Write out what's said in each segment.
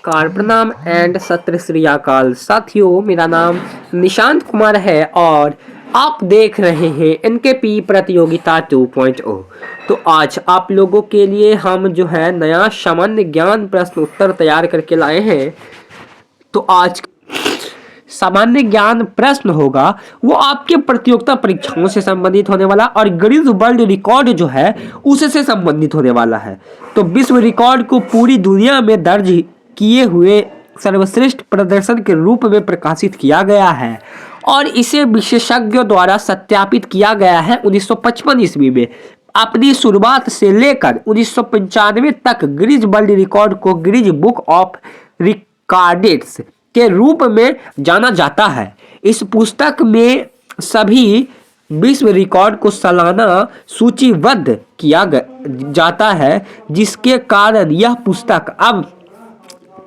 नमस्कार, प्रणाम एंड सत श्री अकाल। साथियों, मेरा नाम निशांत कुमार है और आप देख रहे हैं एनकेपी प्रतियोगिता 2.0। तो आज आप लोगों के लिए हम जो है नया सामान्य ज्ञान प्रश्न उत्तर तैयार करके लाए हैं। तो आज सामान्य ज्ञान प्रश्न होगा वो आपके प्रतियोगिता परीक्षाओं से संबंधित होने वाला और गिनीज वर्ल्ड रिकॉर्ड जो है उससे संबंधित होने वाला है। तो विश्व रिकॉर्ड को पूरी दुनिया में दर्ज किए हुए सर्वश्रेष्ठ प्रदर्शन के रूप में प्रकाशित किया गया है और इसे विशेषज्ञों द्वारा सत्यापित किया गया है 1955 ईस्वी में। अपनी शुरुआत से लेकर 1995 तक गिनीज वर्ल्ड रिकॉर्ड को गिनीज बुक ऑफ रिकॉर्ड्स के रूप में जाना जाता है। इस पुस्तक में सभी विश्व रिकॉर्ड को सालाना सूचीबद्ध किया जाता है, जिसके कारण यह पुस्तक अब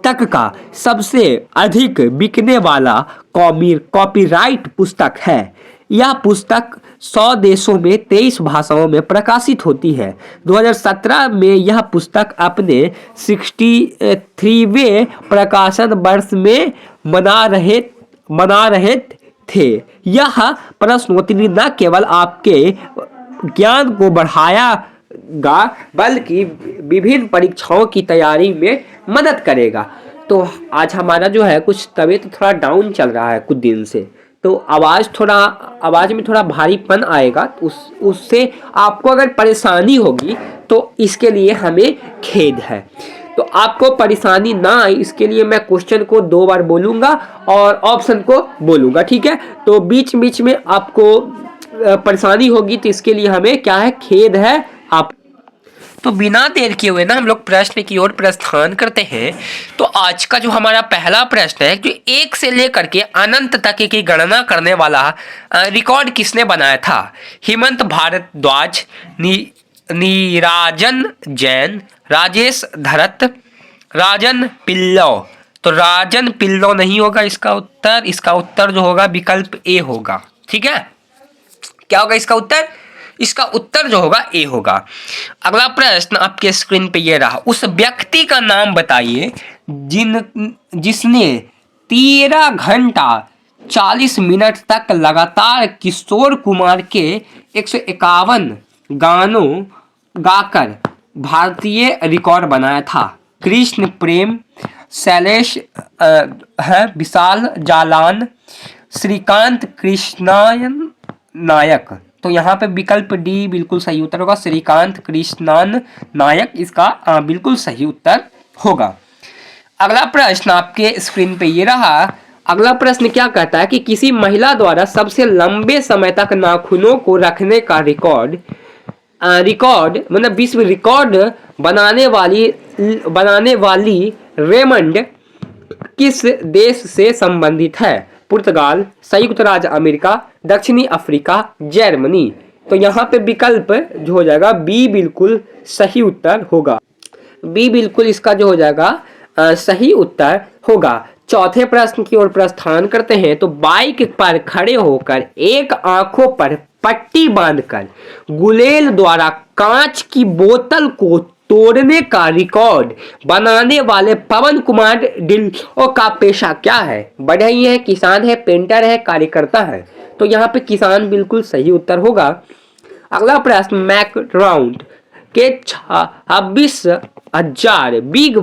तक का सबसे अधिक बिकने वाला कॉपीराइट पुस्तक है। यह पुस्तक 100 देशों में 23 भाषाओं में प्रकाशित होती है। 2017 में यह पुस्तक अपने 63वें प्रकाशन वर्ष में मना रहे थे। यह प्रश्नोत्तरी न केवल आपके ज्ञान को बढ़ाएगा बल्कि विभिन्न परीक्षाओं की तैयारी में मदद करेगा। तो आज हमारा जो है कुछ तबीयत थोड़ा डाउन चल रहा है कुछ दिन से, तो आवाज़ में थोड़ा भारीपन आएगा। उससे आपको अगर परेशानी होगी तो इसके लिए हमें खेद है। तो आपको परेशानी ना आए इसके लिए मैं क्वेश्चन को 2 बार बोलूँगा और ऑप्शन को बोलूँगा, ठीक है। तो बीच बीच में आपको परेशानी होगी तो इसके लिए हमें क्या है, खेद है आप। तो बिना देर किए हुए ना हम लोग प्रश्न की ओर प्रस्थान करते हैं। तो आज का जो हमारा पहला प्रश्न है, जो 1 से लेकर के अनंत तक की गणना करने वाला रिकॉर्ड किसने बनाया था? हेमंत भारद्वाज, नीराजन जैन, राजेश धरत, राजन पिल्लौ। तो राजन पिल्लौ नहीं होगा इसका उत्तर जो होगा विकल्प ए होगा, ठीक है। क्या होगा इसका उत्तर? इसका उत्तर जो होगा ए होगा। अगला प्रश्न आपके स्क्रीन पे ये रहा। उस व्यक्ति का नाम बताइए जिसने 13 घंटा 40 मिनट तक लगातार किशोर कुमार के 151 गानों गाकर भारतीय रिकॉर्ड बनाया था। कृष्ण प्रेम, शैलेश है, विशाल जालान, श्रीकांत कृष्णायन नायक। तो यहाँ पे विकल्प डी बिल्कुल सही उत्तर होगा। श्रीकांत कृष्णन नायक इसका बिल्कुल सही उत्तर होगा। अगला प्रश्न आपके स्क्रीन पे ये रहा। अगला प्रश्न क्या कहता है कि किसी महिला द्वारा सबसे लंबे समय तक नाखूनों को रखने का रिकॉर्ड मतलब विश्व रिकॉर्ड बनाने वाली रेमंड किस देश से संबंधित है? पुर्तगाल, संयुक्त राज्य अमेरिका, दक्षिणी अफ्रीका, जर्मनी। तो यहाँ पे विकल्प जो हो जाएगा बी बिल्कुल सही उत्तर होगा। बी बिल्कुल इसका जो हो जाएगा सही उत्तर होगा। चौथे प्रश्न की ओर प्रस्थान करते हैं। तो बाइक पर खड़े होकर एक आंखों पर पट्टी बांधकर गुलेल द्वारा कांच की बोतल को तोड़ने का रिकॉर्ड बनाने वाले पवन कुमार ढिल्लों का पेशा क्या है? बढ़ई है, किसान है, पेंटर है, कार्यकर्ता है। तो यहाँ पे किसान बिल्कुल सही उत्तर होगा। अगला प्रश्न मैकडाउड के 26,000 बिग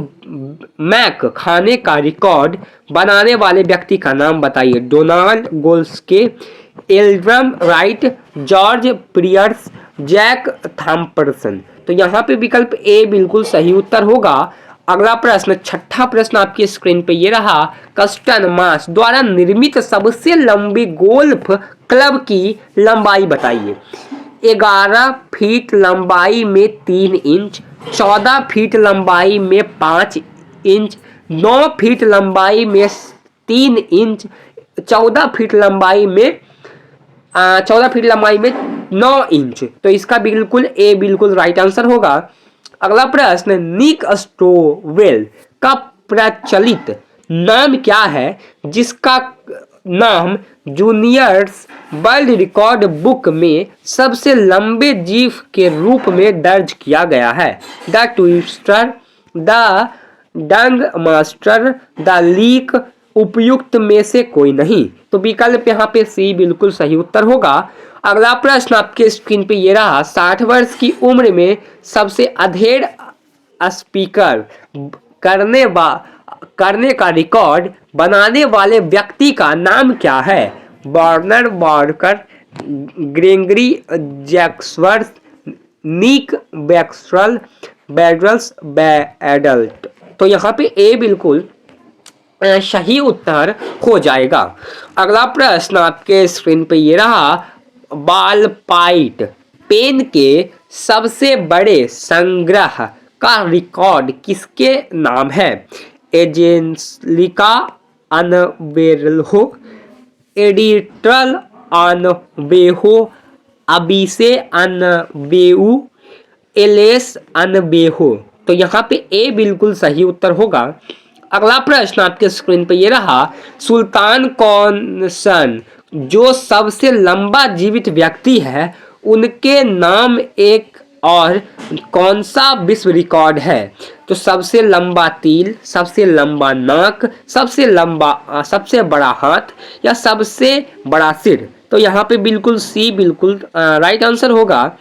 मैक खाने का रिकॉर्ड बनाने वाले व्यक्ति का नाम बताइए। Donald Golske, Eldrum Wright, George Pierce, Jack Thompson. तो यहाँ पे विकल्प ए बिल्कुल सही उत्तर होगा। अगला प्रश्न, छठा प्रश्न आपकी स्क्रीन पे ये रहा। कस्टन मास द्वारा निर्मित सबसे लंबी गोल्फ क्लब की लंबाई बताइए। 11 फीट लंबाई में 3 इंच, 14 फीट लंबाई में 5 इंच, 9 फीट लंबाई में 3 इंच, 14 फीट लंबाई में 9 इंच। तो इसका बिल्कुल ए बिल्कुल राइट आंसर होगा। अगला प्रश्न, निक स्टोवेल का प्रचलित नाम क्या है जिसका नाम जूनियर्स वर्ल्ड रिकॉर्ड बुक में सबसे लंबे जीव के रूप में दर्ज किया गया है? The twister, the Dang master, the leak उपयुक्त में से कोई नहीं। तो विकल्प यहाँ पे सी बिल्कुल सही उत्तर होगा। अगला प्रश्न आपके स्क्रीन पे ये रहा, 60 वर्ष की उम्र में सबसे अधेड़ स्पीकर करने का रिकॉर्ड बनाने वाले व्यक्ति का नाम क्या है? बर्नर बार्कर, ग्रेगरी जैक्सवर्थ, निक बैक्सवेल, बैडल्स बैडल्ट। तो यहाँ पे ए बिल्कुल सही उत्तर हो जाएगा। अगला प्रश्न आपके स्क्रीन पे ये रहा, बॉल पाइट पेन के सबसे बड़े संग्रह का रिकॉर्ड किसके नाम है? एजेंसलिका अनबेरहो, एडिटल अनबेहो, अबीसे अनबेऊ, एलेस अनबेहो। तो यहाँ पे ए बिल्कुल सही उत्तर होगा। अगला प्रश्न आपके स्क्रीन पे ये रहा, सुल्तान कौन सन जो सबसे लंबा जीवित व्यक्ति है उनके नाम एक और कौन सा विश्व रिकॉर्ड है? तो सबसे लंबा तिल, सबसे लंबा नाक, सबसे बड़ा हाथ या सबसे बड़ा सिर? तो यहाँ पे बिल्कुल सी बिल्कुल राइट आंसर होगा।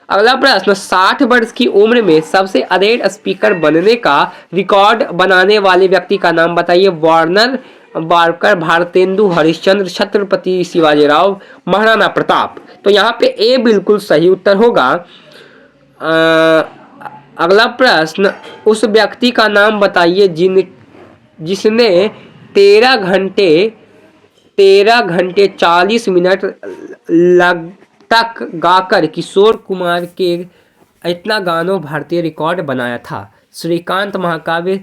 अगला प्रश्न, 60 वर्ष की उम्र में सबसे अधेड़ स्पीकर बनने का रिकॉर्ड बनाने वाले व्यक्ति का नाम बताइए। Warner Barker, Bharatendu Harishchandra, Chhatrapati Shivajirao, Maharana Pratap. तो यहाँ पे ए बिल्कुल सही उत्तर होगा। अगला प्रश्न, उस व्यक्ति का नाम बताइए जिसने 13 घंटे 40 मिनट तक गाकर किशोर कुमार के इतना गानों भारतीय रिकॉर्ड बनाया था। श्रीकांत महाकाव्य